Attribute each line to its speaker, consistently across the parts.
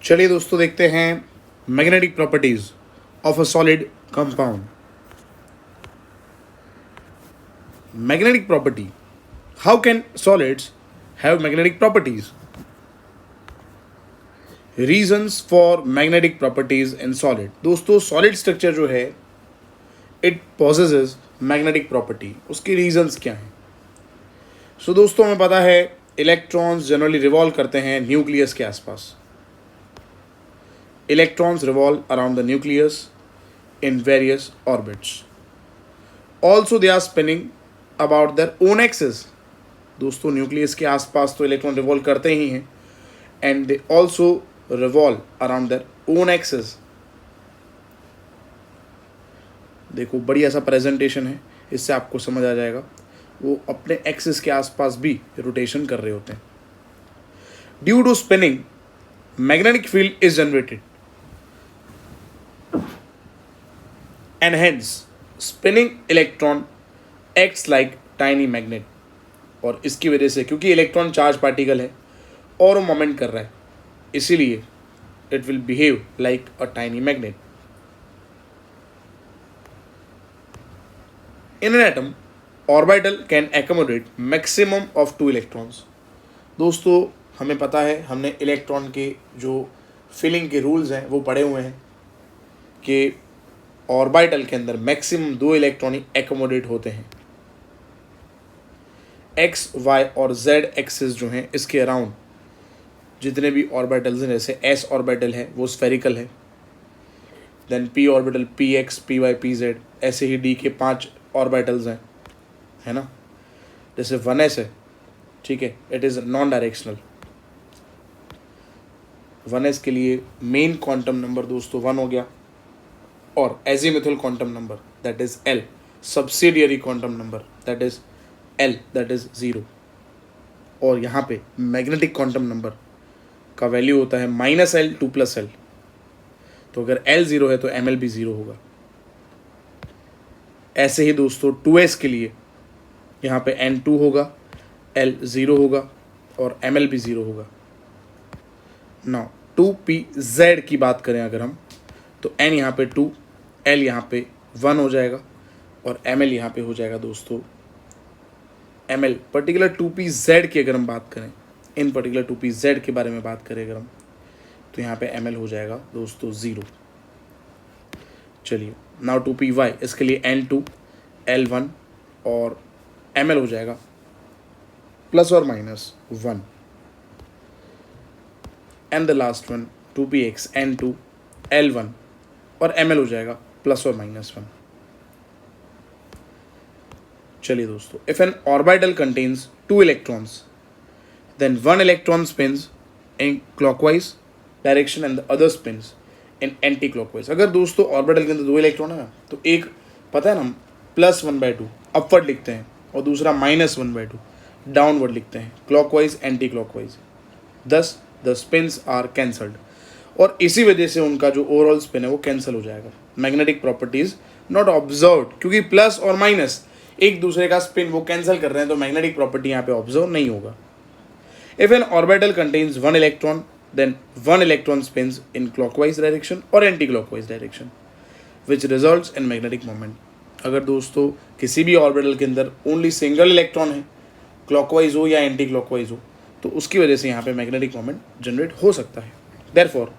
Speaker 1: चलिए दोस्तों देखते हैं magnetic properties of a solid compound. Magnetic property, how can solids have magnetic properties? Reasons for magnetic properties in solid. दोस्तों solid structure जो है it possesses magnetic property, उसकी reasons क्या हैं? दोस्तों हमें पता है इलेक्ट्रॉन्स जनरली रिवॉल्व करते हैं न्यूक्लियस के आसपास। Electrons revolve around the nucleus in various orbits. Also, they are spinning about their own axis. दोस्तों न्यूक्लियस के आसपास तो इलेक्ट्रॉन रिवॉल्व करते ही हैं and they also revolve around their own axis. देखो बढ़िया सा प्रेजेंटेशन है, इससे आपको समझ आ जाएगा वो अपने एक्सिस के आसपास भी रोटेशन कर रहे होते हैं। Due to spinning magnetic field is generated and hence spinning electron acts like tiny magnet। और इसकी वजह से क्योंकि इलेक्ट्रॉन चार्ज पार्टिकल है और वो मोमेंट कर रहा है, इसीलिए it will behave like a tiny magnet. In an atom orbital can accommodate maximum of 2 electrons. दोस्तों हमें पता है, हमने इलेक्ट्रॉन के जो फिलिंग के रूल्स हैं वो पढ़े हुए हैं कि ऑर्बिटल के अंदर मैक्सिमम 2 इलेक्ट्रॉन ही एकोमोडेट होते हैं। एक्स वाई और जेड एक्सिस जो हैं इसके अराउंड जितने भी ऑर्बिटल्स हैं, जैसे एस ऑर्बिटल है वो स्फेरिकल है, then P orbital P X P Y P Z, ऐसे ही डी के 5 ऑर्बिटल्स हैं, है ना। जैसे 1s है, ठीक है, it is non directional. 1s के लिए मेन क्वांटम नंबर दोस्तों 1 हो गया, और azimuthal quantum number that is L, subsidiary quantum number that is L that is 0। और यहाँ पे मैग्नेटिक क्वांटम नंबर का वैल्यू होता है -L 2 + L। तो अगर L 0 है तो ML भी 0 होगा। ऐसे ही दोस्तों 2s के लिए यहाँ पे N 2 होगा, L 0 होगा और ML भी 0 होगा। नाउ 2pz की बात करें अगर हम, तो N यहाँ पे 2, L यहाँ पे 1 हो जाएगा और ML यहाँ पे हो जाएगा दोस्तों ML। पर्टिकुलर 2pz की अगर हम बात करें, इन पर्टिकुलर 2pz के बारे में बात करें अगर हम, तो यहाँ पे ML हो जाएगा दोस्तों 0। चलिए नाउ 2py, इसके लिए N2 L1 और ML हो जाएगा ±1। And the last one 2px N2 L1 और ML हो जाएगा ±1। चलिए दोस्तों, if an orbital contains 2 electrons then 1 electron spins in clockwise direction and the other spins in anti clockwise. अगर दोस्तों ऑर्बिटल के अंदर 2 इलेक्ट्रॉन है ना, तो एक पता है ना हम +1/2 अपवर्ड लिखते हैं और दूसरा -1/2 डाउनवर्ड लिखते हैं, क्लॉकवाइज एंटी क्लॉकवाइज। दस द स्पिन्स आर कैंसल्ड, और इसी वजह से उनका जो ओवरऑल स्पिन है वो कैंसिल हो जाएगा। मैग्नेटिक प्रॉपर्टीज नॉट ऑब्जर्व्ड, क्योंकि प्लस और माइनस एक दूसरे का स्पिन वो कैंसिल कर रहे हैं, तो मैग्नेटिक प्रॉपर्टी यहाँ पे ऑब्जर्व नहीं होगा। If an orbital contains 1 electron then 1 electron spins in clockwise direction और anti clockwise direction which results in magnetic moment. अगर दोस्तों किसी भी ऑर्बिटल के अंदर ओनली सिंगल इलेक्ट्रॉन है, क्लॉकवाइज हो या एंटी क्लॉकवाइज हो, तो उसकी वजह से यहाँ पे मैग्नेटिक मोमेंट जनरेट हो सकता है। Therefore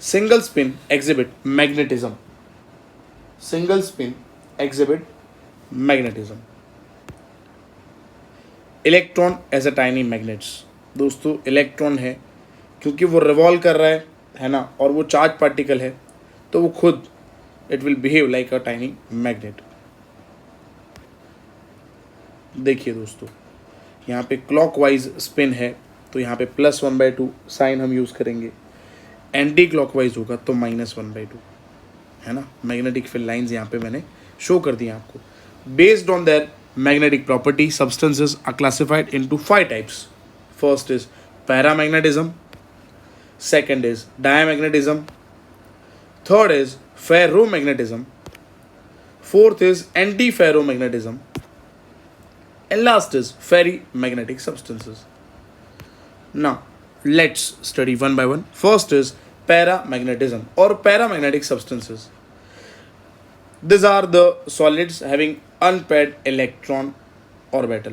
Speaker 1: single spin exhibit magnetism, single spin exhibit magnetism। Electron as a tiny magnets. दोस्तों इलेक्ट्रॉन है क्योंकि वो रिवॉल्व कर रहा है ना, और वो चार्ज पार्टिकल है, तो वो खुद it will behave like a tiny magnet. देखिए दोस्तों, यहाँ पे क्लॉकवाइज स्पिन है तो यहाँ पे +1/2 साइन हम यूज़ करेंगे, एंटी क्लॉकवाइज होगा तो -1/2, है ना। मैग्नेटिक फील्ड लाइंस यहाँ पे मैंने शो कर दी आपको। Based on their magnetic property substances are classified into 5 types. First is paramagnetism, second is diamagnetism, third is ferromagnetism, fourth is anti ferromagnetism, and last is ferrimagnetic substances. Now let's study one by one. First is paramagnetism or paramagnetic substances. These are the solids having unpaired electron orbital.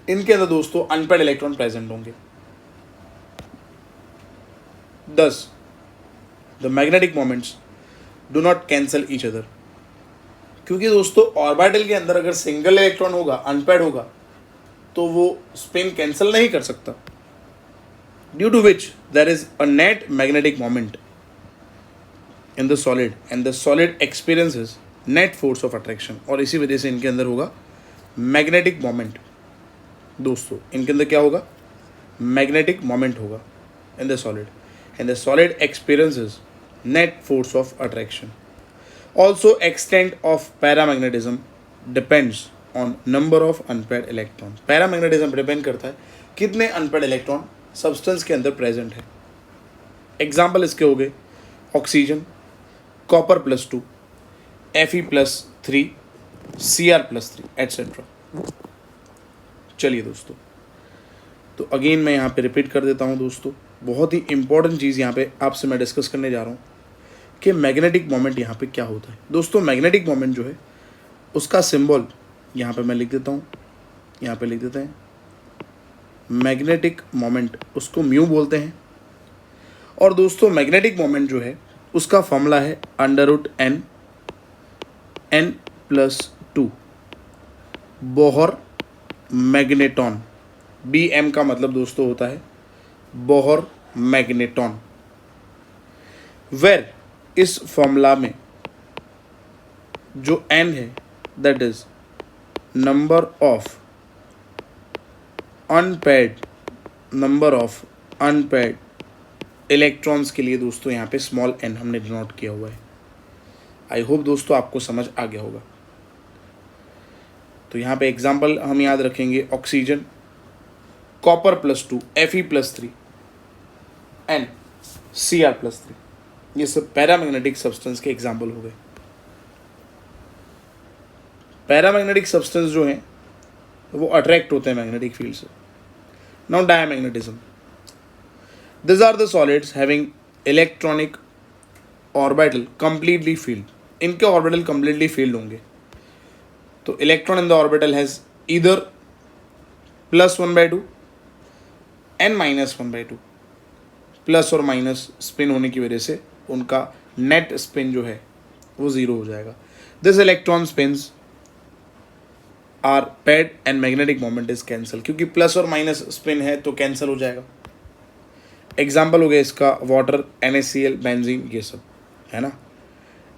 Speaker 1: इनके अंदर दोस्तों unpaid electron present होंगे. Thus, the magnetic moments do not cancel each other. क्योंकि दोस्तों orbital के अंदर अगर single electron होगा, अनपेड होगा, तो वो स्पिन कैंसिल नहीं कर सकता. Due to which there is a net magnetic moment in the solid and the solid experiences net force of attraction. और इसी वजह से इनके अंदर होगा मैग्नेटिक मोमेंट. दोस्तों इनके अंदर क्या होगा? मैग्नेटिक मोमेंट होगा in the solid and the solid experiences net force of attraction. Also, extent of paramagnetism depends on number of unpaired electron. Paramagnetism depend करता है कितने अनपेड इलेक्ट्रॉन सब्सटेंस के अंदर प्रेजेंट है. एग्जाम्पल इसके हो गए oxygen, copper +2, Fe+3, Cr+3 etcetera. चलिए दोस्तों, तो अगेन मैं यहाँ पे रिपीट कर देता हूँ दोस्तों, बहुत ही इंपॉर्टेंट चीज़ यहाँ पे आपसे मैं डिस्कस करने जा रहा हूँ कि मैग्नेटिक मोमेंट यहाँ पे क्या होता है. दोस्तों मैग्नेटिक मोमेंट जो है उसका सिंबल यहाँ पे मैं लिख देता हूँ, यहाँ पे लिख देते हैं. मैग्नेटिक मोमेंट उसको म्यू बोलते हैं. और दोस्तों मैग्नेटिक मोमेंट जो है उसका फॉर्मूला है √n n+2 Bohr magneton. Bm का मतलब दोस्तों होता है बोहर मैग्नेटॉन. वेर इस फॉर्मूला में जो n है that is number of unpaired electrons के लिए दोस्तों यहाँ पे स्मॉल n हमने डिनोट किया हुआ है. आई होप दोस्तों आपको समझ आ गया होगा. तो यहाँ पे एग्जाम्पल हम याद रखेंगे oxygen, copper +2, Fe+3 and Cr+3. ये सब पैरामैग्नेटिक सब्सटेंस के एग्जाम्पल हो गए. पैरामैग्नेटिक सब्सटेंस जो हैं वो अट्रैक्ट होते हैं मैग्नेटिक फील्ड से. Now diamagnetism. This are the solids having electronic orbital completely filled. इनके ऑर्बिटल कंप्लीटली फील्ड होंगे. तो electron in the orbital has either +1/2 and -1/2. Plus और माइनस स्पिन होने की वजह से उनका नेट स्पिन जो है वो 0 हो जाएगा. This electron spins are paired and magnetic moment is cancel. क्योंकि प्लस और माइनस स्पिन है तो कैंसिल हो जाएगा. एग्जाम्पल हो गया इसका वाटर, NaCl, बेंजीन, ये सब है ना.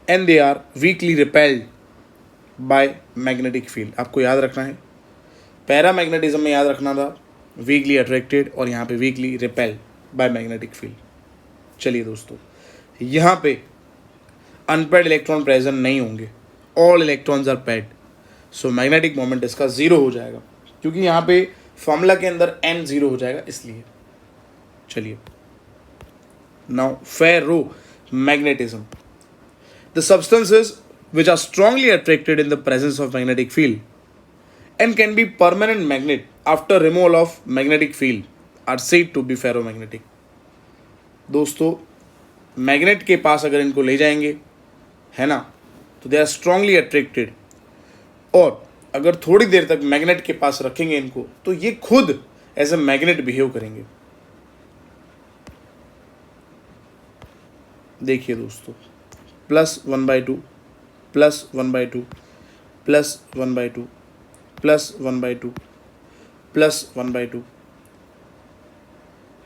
Speaker 1: And they are weakly repelled by magnetic field. आपको याद रखना है पैरामैग्नेटिज्म में याद रखना था वीकली अट्रैक्टेड और यहाँ पे weakly repelled by magnetic field. चलिए दोस्तों, यहाँ पे अनपेड इलेक्ट्रॉन प्रेजेंट नहीं होंगे. All electrons are paired. So magnetic moment इसका 0 हो जाएगा क्योंकि यहाँ पे फॉर्मूला के अंदर n 0 हो जाएगा इसलिए. चलिए now ferromagnetism. The substances which are strongly attracted in the presence of magnetic field and can be permanent magnet after removal of magnetic field are said to be ferromagnetic. दोस्तों magnet के पास अगर इनको ले जाएंगे है ना तो दे आर स्ट्रांगली अट्रैक्टेड. और अगर थोड़ी देर तक मैग्नेट के पास रखेंगे इनको तो ये खुद एज ए मैग्नेट बिहेव करेंगे. देखिए दोस्तों +1/2 +1/2 +1/2 +1/2 +1/2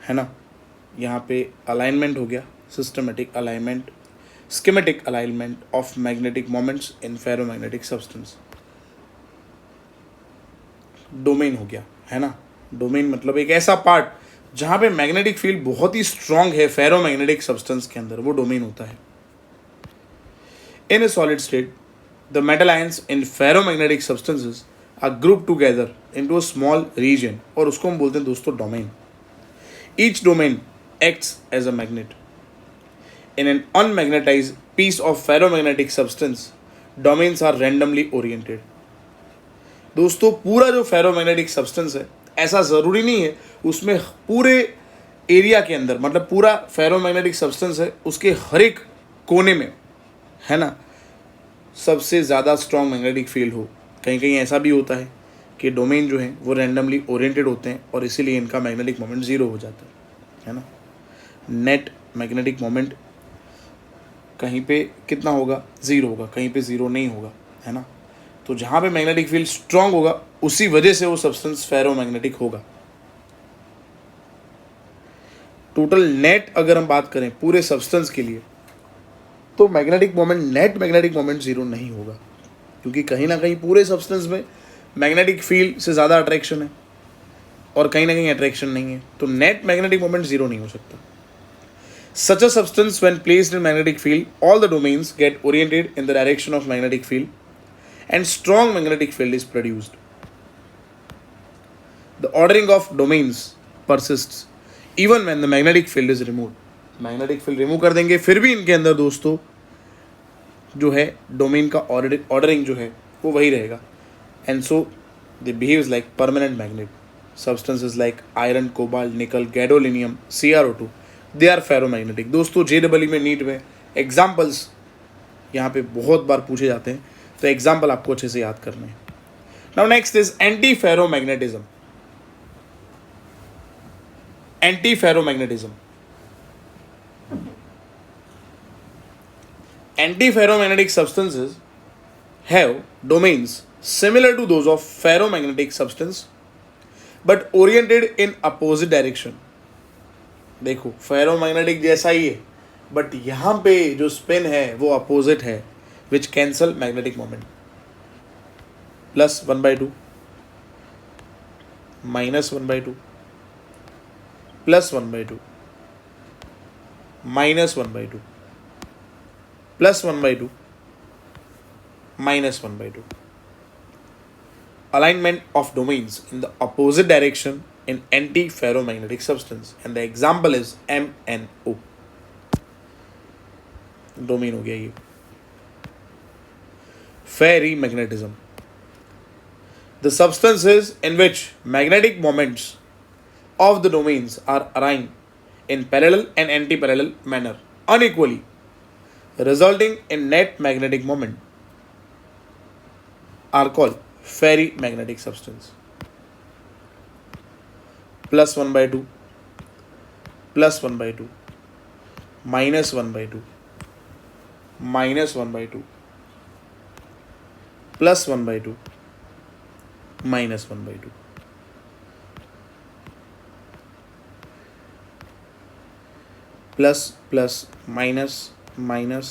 Speaker 1: है ना. यहाँ पे अलाइनमेंट हो गया, systematic alignment, schematic alignment of magnetic moments in ferromagnetic substance. Domain हो गया है ना. डोमेन मतलब एक ऐसा पार्ट जहाँ पे मैग्नेटिक फील्ड बहुत ही स्ट्रांग है फेरोमैग्नेटिक सब्सटेंस के अंदर, वो डोमेन होता है. In a solid state, the metal ions in ferromagnetic substances are grouped together into a small region और उसको हम बोलते हैं दोस्तों domain. Each domain acts as a magnet. In an unmagnetized piece of ferromagnetic substance, domains are randomly oriented. दोस्तों पूरा जो ferromagnetic substance है ऐसा ज़रूरी नहीं है उसमें पूरे एरिया के अंदर, मतलब पूरा फेरोमैग्नेटिक सब्सटेंस है, उसके हर एक कोने में, है ना, सबसे ज़्यादा स्ट्रॉन्ग मैग्नेटिक फील्ड हो। कहीं कहीं ऐसा भी होता है कि डोमेन जो है वो रैंडमली ओरिएंटेड होते हैं और इसीलिए इनका मैग्नेटिक मोमेंट ज़ीरो हो जाता है ना। नेट मैग्नेटिक मोमेंट कहीं पे कितना होगा, ज़ीरो होगा, कहीं पे ज़ीरो नहीं होगा, है ना। तो जहाँ पे मैग्नेटिक फील्ड स्ट्रांग होगा उसी वजह से वो सब्सटेंस फेरोमैग्नेटिक होगा। टोटल नेट अगर हम बात करें पूरे सब्सटेंस के लिए, तो magnetic moment, net magnetic moment zero नहीं होगा, क्योंकि कहीं ना कहीं पूरे सब्सटेंस में मैग्नेटिक फील्ड से ज़्यादा अट्रैक्शन है और कहीं ना कहीं अट्रैक्शन नहीं है, तो नेट मैग्नेटिक मोमेंट ज़ीरो नहीं हो सकता। Such a substance, when placed in magnetic field, all the domains get oriented in the direction of magnetic field, and strong magnetic field is produced. The ordering of domains persists even when the magnetic field is removed. Magnetic field remove कर देंगे, फिर भी इनके अंदर दोस्तों जो है domain का ऑर्डरिंग जो है वो वही रहेगा, and so they behaves like permanent magnet. Substances like iron, cobalt, nickel, gadolinium, CrO2, they are ferromagnetic. दोस्तों JEE में, नीट में एग्जाम्पल्स यहाँ पे बहुत बार पूछे जाते हैं, तो एग्जाम्पल आपको अच्छे से याद करने हैं। Now next is anti ferromagnetism. Anti ferromagnetism, anti ferromagnetic substances have domains similar to those of ferromagnetic substance but oriented in opposite direction। देखो फेरोमैग्नेटिक जैसा ही है, बट यहाँ पे जो स्पिन है वो अपोजिट है, विच cancel magnetic moment. +1/2, -1/2, +1/2, -1/2, +1/2, -1/2। Alignment of domains in the opposite direction in anti-ferromagnetic substance, and the example is MnO। Domain हो गया ये। Ferrimagnetism, the substances in which magnetic moments of the domains are aligned in parallel and anti-parallel manner unequally, resulting in net magnetic moment, are called ferrimagnetic substance। +1/2, +1/2, -1/2, -1/2, +1/2, -1/2। Plus plus minus minus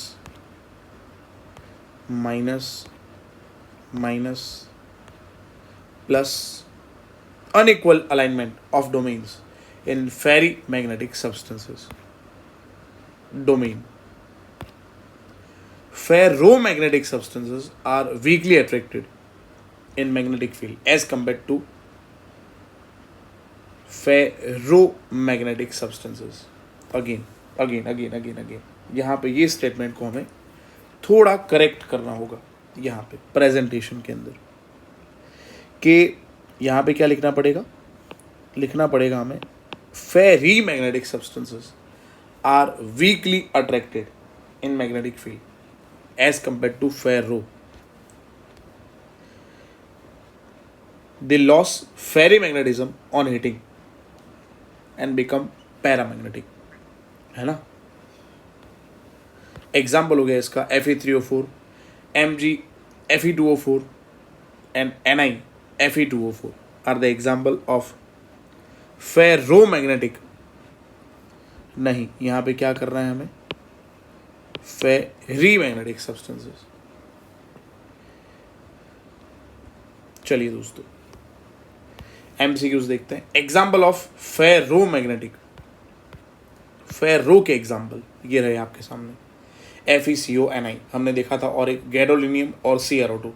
Speaker 1: minus minus plus unequal alignment of domains in ferrimagnetic substances। Domain, ferromagnetic substances are weakly attracted in magnetic field as compared to ferromagnetic substances। again यहाँ पे ये statement को हमें थोड़ा correct करना होगा यहाँ पे प्रेजेंटेशन के अंदर, कि यहाँ पे क्या लिखना पड़ेगा, लिखना पड़ेगा हमें ferrimagnetic substances are weakly attracted in magnetic field as compared to ferro। They lose ferrimagnetism on heating and become paramagnetic, है ना। एग्जाम्पल हो गया इसका Fe3O4, Mg Fe2O4 and Ni Fe2O4 are the example of ferromagnetic। नहीं, यहाँ पे क्या करना है हमें, ferrimagnetic substances। चलिए दोस्तों MCQs देखते हैं। एग्जाम्पल ऑफ फेरोमैग्नेटिक, फेरो के एग्जाम्पल ये रहे आपके सामने, FeCO Ni हमने देखा था, और एक गैडोलिनियम और CrO2।